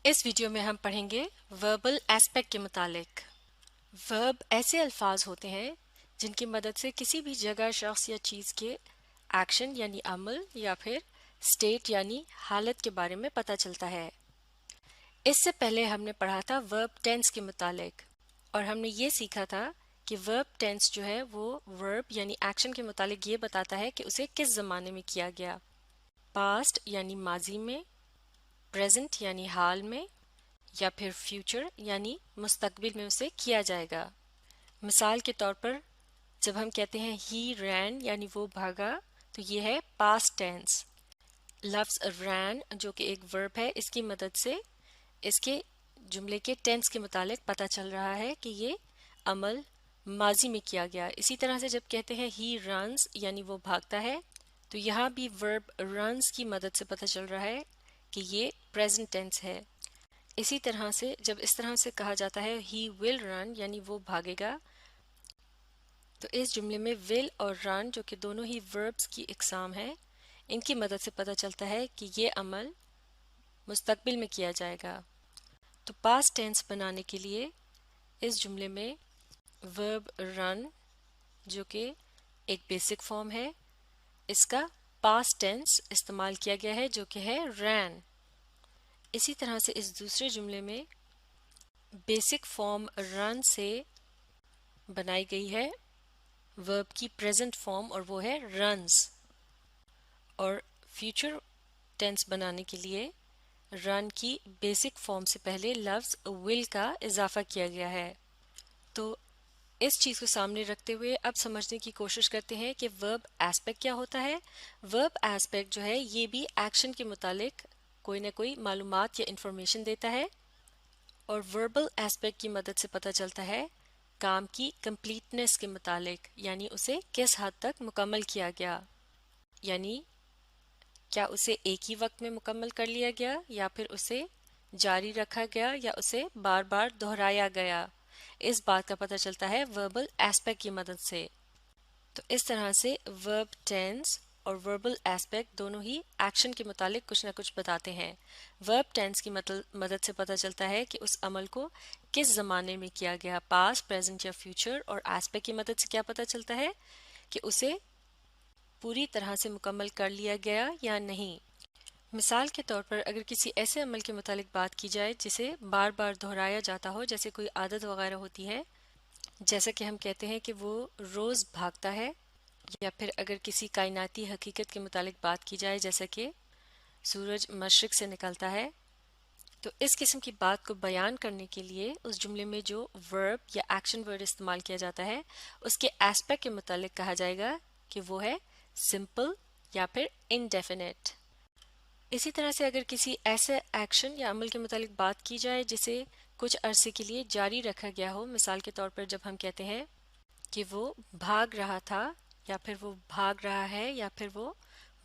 اس video میں ہم پڑھیں گے وربل ایسپیکٹ کے متعلق۔ ورب ایسے الفاظ ہوتے ہیں جن کی مدد سے کسی بھی جگہ، شخص یا چیز کے ایکشن یعنی عمل یا پھر اسٹیٹ یعنی حالت کے بارے میں پتہ چلتا ہے۔ اس سے پہلے ہم نے پڑھا تھا ورب ٹینس کے متعلق، اور ہم نے یہ سیکھا تھا کہ ورب ٹینس جو ہے وہ ورب یعنی ایکشن کے متعلق یہ بتاتا ہے کہ اسے کس زمانے میں کیا گیا، پاسٹ یعنی ماضی میں، پریزنٹ یعنی حال میں، یا پھر فیوچر یعنی مستقبل میں اسے کیا جائے گا۔ مثال کے طور پر جب ہم کہتے ہیں ہی رین یعنی وہ بھاگا، تو یہ ہے پاسٹ ٹینس۔ لفظ رین جو کہ ایک ورب ہے، اس کی مدد سے اس کے جملے کے ٹینس کے متعلق پتہ چل رہا ہے کہ یہ عمل ماضی میں کیا گیا۔ اسی طرح سے جب کہتے ہیں ہی رنز یعنی وہ بھاگتا ہے، تو یہاں بھی ورب رنز کی مدد سے پتہ چل رہا ہے کہ یہ پریزنٹ ٹینس ہے۔ اسی طرح سے جب اس طرح سے کہا جاتا ہے ہی ول رن یعنی وہ بھاگے گا، تو اس جملے میں ول اور رن جو کہ دونوں ہی وربز کی اقسام ہیں، ان کی مدد سے پتہ چلتا ہے کہ یہ عمل مستقبل میں کیا جائے گا۔ تو پاسٹ ٹینس بنانے کے لیے اس جملے میں ورب رن جو کہ ایک بیسک فارم ہے، اس کا پاسٹ ٹینس استعمال کیا گیا ہے جو کہ ہے رین۔ اسی طرح سے اس دوسرے جملے میں بیسک فارم رن سے بنائی گئی ہے ورب کی پریزنٹ فارم، اور وہ ہے رنز، اور فیوچر ٹینس بنانے کے لیے رن کی بیسک فارم سے پہلے لفظ ول کا اضافہ کیا گیا ہے۔ تو اس چیز کو سامنے رکھتے ہوئے اب سمجھنے کی کوشش کرتے ہیں کہ ورب ایسپیکٹ کیا ہوتا ہے۔ ورب ایسپیکٹ جو ہے یہ بھی ایکشن کے متعلق کوئی نہ کوئی معلومات یا انفارمیشن دیتا ہے، اور وربل ایسپیکٹ کی مدد سے پتہ چلتا ہے کام کی کمپلیٹنس کے متعلق، یعنی اسے کس حد تک مکمل کیا گیا، یعنی کیا اسے ایک ہی وقت میں مکمل کر لیا گیا یا پھر اسے جاری رکھا گیا یا اسے بار بار دہرایا گیا۔ اس بات کا پتہ چلتا ہے وربل ایسپیکٹ کی مدد سے۔ تو اس طرح سے ورب ٹینس اور وربل ایسپیکٹ دونوں ہی ایکشن کے متعلق کچھ نہ کچھ بتاتے ہیں۔ ورب ٹینس کی مدد سے پتہ چلتا ہے کہ اس عمل کو کس زمانے میں کیا گیا، پاسٹ، پریزنٹ یا فیوچر، اور ایسپیکٹ کی مدد سے کیا پتہ چلتا ہے کہ اسے پوری طرح سے مکمل کر لیا گیا یا نہیں۔ مثال کے طور پر اگر کسی ایسے عمل کے متعلق بات کی جائے جسے بار بار دہرایا جاتا ہو، جیسے کوئی عادت وغیرہ ہوتی ہے، جیسا کہ ہم کہتے ہیں کہ وہ روز بھاگتا ہے، یا پھر اگر کسی کائناتی حقیقت کے متعلق بات کی جائے جیسا کہ سورج مشرق سے نکلتا ہے، تو اس قسم کی بات کو بیان کرنے کے لیے اس جملے میں جو ورب یا ایکشن ورڈ استعمال کیا جاتا ہے، اس کے ایسپیکٹ کے متعلق کہا جائے گا کہ وہ ہے سمپل یا پھر انڈیفینٹ۔ اسی طرح سے اگر کسی ایسے ایکشن یا عمل کے متعلق بات کی جائے جسے کچھ عرصے کے لیے جاری رکھا گیا ہو، مثال کے طور پر جب ہم کہتے ہیں کہ وہ بھاگ رہا تھا، یا پھر وہ بھاگ رہا ہے، یا پھر وہ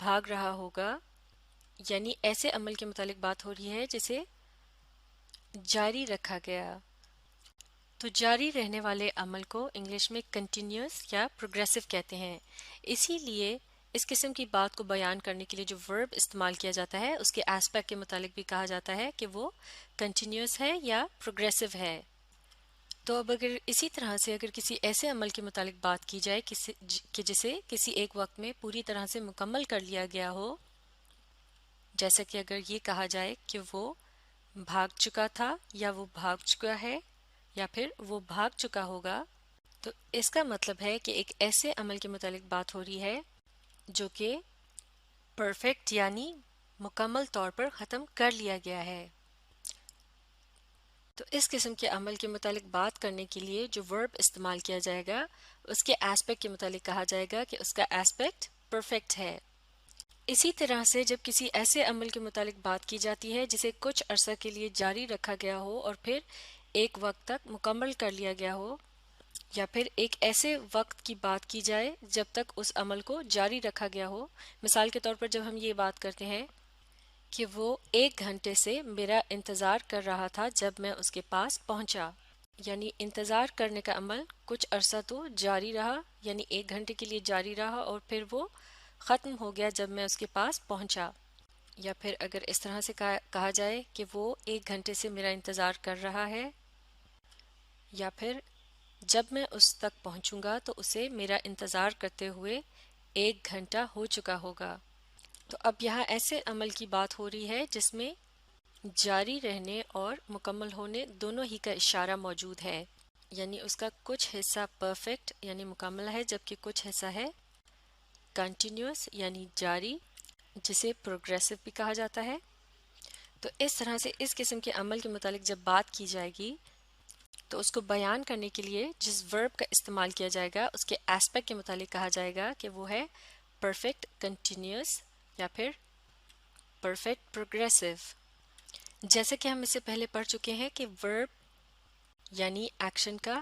بھاگ رہا ہوگا، یعنی ایسے عمل کے متعلق بات ہو رہی ہے جسے جاری رکھا گیا۔ تو جاری رہنے والے عمل کو انگلش میں کنٹینیوس یا پروگریسو کہتے ہیں۔ اسی لیے اس قسم کی بات کو بیان کرنے کے لیے جو ورب استعمال کیا جاتا ہے، اس کے ایسپیکٹ کے متعلق بھی کہا جاتا ہے کہ وہ کنٹینیوس ہے یا پروگریسو ہے۔ تو اب اگر اسی طرح سے اگر کسی ایسے عمل کے متعلق بات کی جائے کہ جسے کسی ایک وقت میں پوری طرح سے مکمل کر لیا گیا ہو، جیسا کہ اگر یہ کہا جائے کہ وہ بھاگ چکا تھا، یا وہ بھاگ چکا ہے، یا پھر وہ بھاگ چکا ہوگا، تو اس کا مطلب ہے کہ ایک ایسے عمل کے متعلق بات ہو رہی ہے جو کہ پرفیکٹ یعنی مکمل طور پر ختم کر لیا گیا ہے۔ تو اس قسم کے عمل کے متعلق بات کرنے کے لیے جو ورب استعمال کیا جائے گا، اس کے ایسپیکٹ کے متعلق کہا جائے گا کہ اس کا ایسپیکٹ پرفیکٹ ہے۔ اسی طرح سے جب کسی ایسے عمل کے متعلق بات کی جاتی ہے جسے کچھ عرصہ کے لیے جاری رکھا گیا ہو اور پھر ایک وقت تک مکمل کر لیا گیا ہو، یا پھر ایک ایسے وقت کی بات کی جائے جب تک اس عمل کو جاری رکھا گیا ہو، مثال کے طور پر جب ہم یہ بات کرتے ہیں کہ وہ 1 گھنٹے سے میرا انتظار کر رہا تھا جب میں اس کے پاس پہنچا، یعنی انتظار کرنے کا عمل کچھ عرصہ تو جاری رہا، یعنی 1 گھنٹے کے لیے جاری رہا، اور پھر وہ ختم ہو گیا جب میں اس کے پاس پہنچا۔ یا پھر اگر اس طرح سے کہا جائے کہ وہ 1 گھنٹے سے میرا انتظار کر رہا ہے، یا پھر جب میں اس تک پہنچوں گا تو اسے میرا انتظار کرتے ہوئے 1 گھنٹہ ہو چکا ہوگا۔ تو اب یہاں ایسے عمل کی بات ہو رہی ہے جس میں جاری رہنے اور مکمل ہونے دونوں ہی کا اشارہ موجود ہے، یعنی اس کا کچھ حصہ پرفیکٹ یعنی مکمل ہے، جبکہ کچھ حصہ ہے کنٹینیوس یعنی جاری، جسے پروگریسو بھی کہا جاتا ہے۔ تو اس طرح سے اس قسم کے عمل کے متعلق جب بات کی جائے گی تو اس کو بیان کرنے کے لیے جس ورب کا استعمال کیا جائے گا اس کے ایسپیکٹ کے متعلق کہا جائے گا کہ وہ ہے پرفیکٹ کنٹینیوس یا پھر پرفیکٹ پروگریسو۔ جیسے کہ ہم اس سے پہلے پڑھ چکے ہیں کہ ورب یعنی ایکشن کا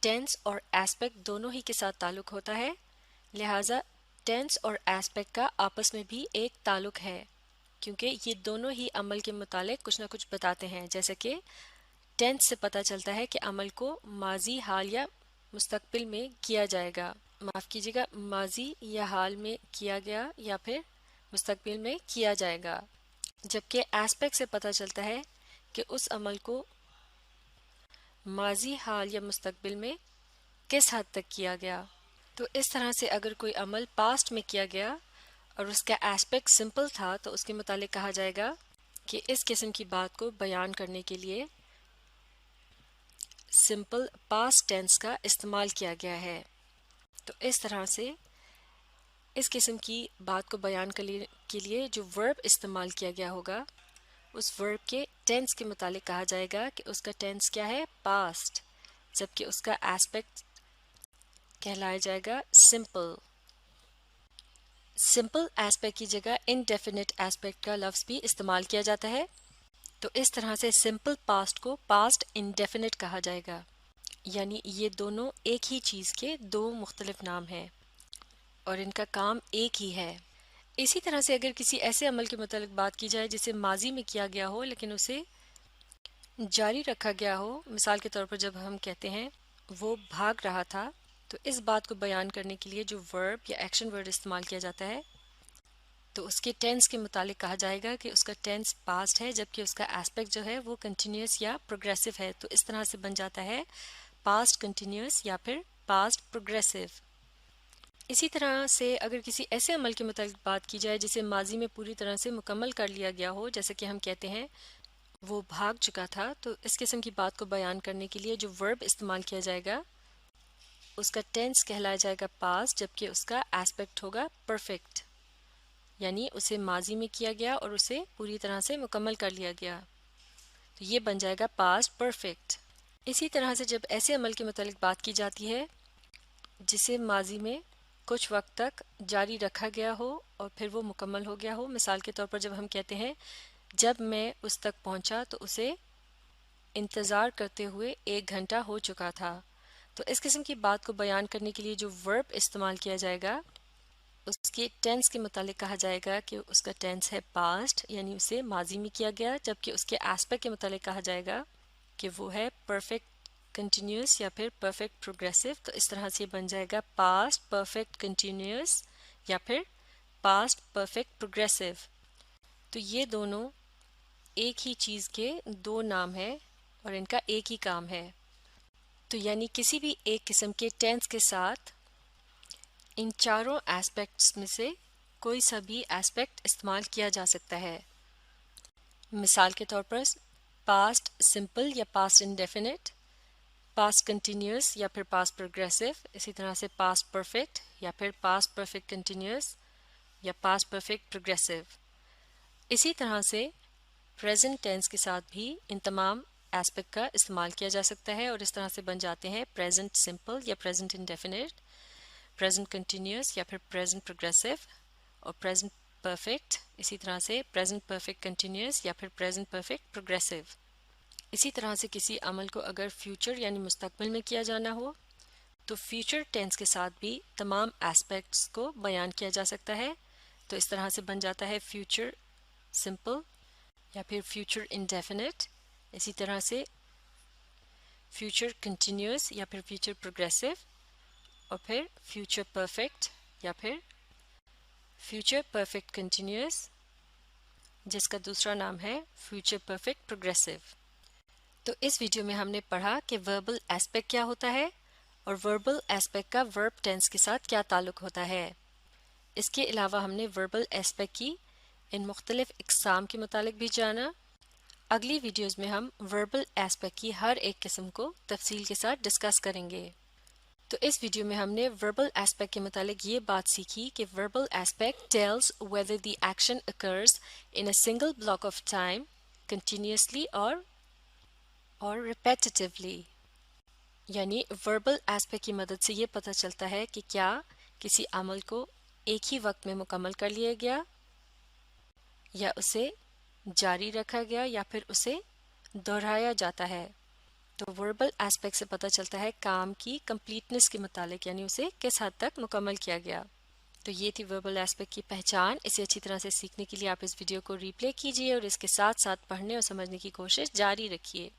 ٹینس اور ایسپیکٹ دونوں ہی کے ساتھ تعلق ہوتا ہے، لہٰذا ٹینس اور ایسپیکٹ کا آپس میں بھی ایک تعلق ہے، کیونکہ یہ دونوں ہی عمل کے متعلق کچھ نہ کچھ بتاتے ہیں۔ جیسے کہ ٹینس سے پتہ چلتا ہے کہ عمل کو ماضی، حال یا مستقبل میں کیا جائے گا، معاف کیجیے گا، ماضی یا حال میں کیا گیا یا پھر مستقبل میں کیا جائے گا، جبکہ ایسپیکٹ سے پتہ چلتا ہے کہ اس عمل کو ماضی، حال یا مستقبل میں کس حد تک کیا گیا۔ تو اس طرح سے اگر کوئی عمل پاسٹ میں کیا گیا اور اس کا ایسپیکٹ سمپل تھا تو اس کے متعلق کہا جائے گا کہ اس قسم کی بات کو بیان کرنے کے لیے سمپل پاسٹ ٹینس کا استعمال کیا گیا ہے۔ تو اس طرح سے اس قسم کی بات کو بیان کرنے کے لیے جو ورب استعمال کیا گیا ہوگا اس ورب کے ٹینس کے متعلق کہا جائے گا کہ اس کا ٹینس کیا ہے، پاسٹ، جبکہ اس کا ایسپیکٹ کہلایا جائے گا سمپل۔ سمپل ایسپیکٹ کی جگہ انڈیفینٹ ایسپیکٹ کا لفظ بھی استعمال کیا جاتا ہے، تو اس طرح سے سمپل پاسٹ کو پاسٹ انڈیفینٹ کہا جائے گا، یعنی یہ دونوں ایک ہی چیز کے دو مختلف نام ہیں اور ان کا کام ایک ہی ہے۔ اسی طرح سے اگر کسی ایسے عمل کے متعلق بات کی جائے جسے ماضی میں کیا گیا ہو لیکن اسے جاری رکھا گیا ہو، مثال کے طور پر جب ہم کہتے ہیں وہ بھاگ رہا تھا، تو اس بات کو بیان کرنے کے لیے جو ورب یا ایکشن ورڈ استعمال کیا جاتا ہے تو اس کے ٹینس کے متعلق کہا جائے گا کہ اس کا ٹینس پاسٹ ہے، جبکہ اس کا ایسپیکٹ جو ہے وہ کنٹینیوس یا پروگریسو ہے، تو اس طرح سے بن جاتا ہے پاسٹ کنٹینیوس یا پھر پاسٹ پروگریسو۔ اسی طرح سے اگر کسی ایسے عمل کے متعلق بات کی جائے جسے ماضی میں پوری طرح سے مکمل کر لیا گیا ہو، جیسے کہ ہم کہتے ہیں وہ بھاگ چکا تھا، تو اس قسم کی بات کو بیان کرنے کے لیے جو ورب استعمال کیا جائے گا اس کا ٹینس کہلایا جائے گا پاسٹ، جبکہ اس کا ایسپیکٹ ہوگا پرفیکٹ، یعنی اسے ماضی میں کیا گیا اور اسے پوری طرح سے مکمل کر لیا گیا، تو یہ بن جائے گا پاسٹ پرفیکٹ۔ اسی طرح سے جب ایسے عمل کے متعلق بات کی جاتی ہے جسے ماضی میں کچھ وقت تک جاری رکھا گیا ہو اور پھر وہ مکمل ہو گیا ہو، مثال کے طور پر جب ہم کہتے ہیں جب میں اس تک پہنچا تو اسے انتظار کرتے ہوئے 1 گھنٹہ ہو چکا تھا، تو اس قسم کی بات کو بیان کرنے کے لیے جو ورب استعمال کیا جائے گا اس کے ٹینس کے متعلق کہا جائے گا کہ اس کا ٹینس ہے پاسٹ، یعنی اسے ماضی میں کیا گیا، جبکہ اس کے ایسپیکٹ کے متعلق کہا جائے گا کہ وہ ہے پرفیکٹ کنٹینیوس یا پھر پرفیکٹ پروگریسو، تو اس طرح سے بن جائے گا پاسٹ پرفیکٹ کنٹینیوس یا پھر پاسٹ پرفیکٹ پروگریسو۔ تو یہ دونوں ایک ہی چیز کے دو نام ہیں اور ان کا ایک ہی کام ہے، تو یعنی کسی بھی ایک قسم کے ٹینس کے ساتھ ان چاروں ایسپیکٹس میں سے کوئی سا بھی ایسپیکٹ استعمال کیا جا سکتا ہے۔ مثال کے طور پر پاسٹ سمپل یا پاسٹ انڈیفینٹ، پاسٹ کنٹینیوس یا پھر پاسٹ پروگریسو، اسی طرح سے پاسٹ پرفیکٹ یا پھر پاسٹ پرفیکٹ کنٹینیوس یا پاسٹ پرفیکٹ پروگریسو۔ اسی طرح سے پریزنٹ ٹینس کے ساتھ بھی ان تمام ایسپیکٹ کا استعمال کیا جا سکتا ہے اور اس طرح سے بن جاتے ہیں پریزنٹ سمپل یا پریزنٹ انڈیفینٹ، پریزنٹ کنٹینیوس یا پھر پریزنٹ پروگریسو اور پریزنٹ پرفیکٹ، اسی طرح سے پریزنٹ پرفیکٹ کنٹینیوس یا پھر پریزنٹ پرفیکٹ پروگریسو۔ اسی طرح سے کسی عمل کو اگر فیوچر یعنی مستقبل میں کیا جانا ہو تو فیوچر ٹینس کے ساتھ بھی تمام ایسپیکٹس کو بیان کیا جا سکتا ہے، تو اس طرح سے بن جاتا ہے فیوچر سمپل یا پھر فیوچر انڈیفینٹ، اسی طرح سے فیوچر کنٹینیوس یا پھر فیوچر پروگریسو اور پھر فیوچر پرفیکٹ یا پھر فیوچر پرفیکٹ کنٹینیوس جس کا دوسرا نام ہے فیوچر پرفیکٹ پروگریسو۔ تو اس ویڈیو میں ہم نے پڑھا کہ وربل ایسپیکٹ کیا ہوتا ہے اور وربل ایسپیکٹ کا ورب ٹینس کے ساتھ کیا تعلق ہوتا ہے۔ اس کے علاوہ ہم نے وربل ایسپیکٹ کی ان مختلف اقسام کے متعلق بھی جانا۔ اگلی ویڈیوز میں ہم وربل ایسپیکٹ کی ہر ایک قسم کو تفصیل کے ساتھ ڈسکس کریں گے۔ تو اس ویڈیو میں ہم نے وربل ایسپیکٹ کے متعلق یہ بات سیکھی کہ verbal aspect tells whether the action occurs in a single block of time, continuously or repetitively۔ یعنی وربل ایسپیکٹ کی مدد سے یہ پتہ چلتا ہے کہ کیا کسی عمل کو ایک ہی وقت میں مکمل کر لیا گیا یا اسے جاری رکھا گیا یا پھر اسے دہرایا جاتا ہے۔ تو وربل ایسپیکٹ سے پتہ چلتا ہے کام کی کمپلیٹنس کے متعلق، یعنی اسے کس حد تک مکمل کیا گیا۔ تو یہ تھی وربل ایسپیکٹ کی پہچان۔ اسے اچھی طرح سے سیکھنے کے لیے آپ اس ویڈیو کو ری پلے کیجیے اور اس کے ساتھ ساتھ پڑھنے اور سمجھنے کی کوشش جاری رکھیے۔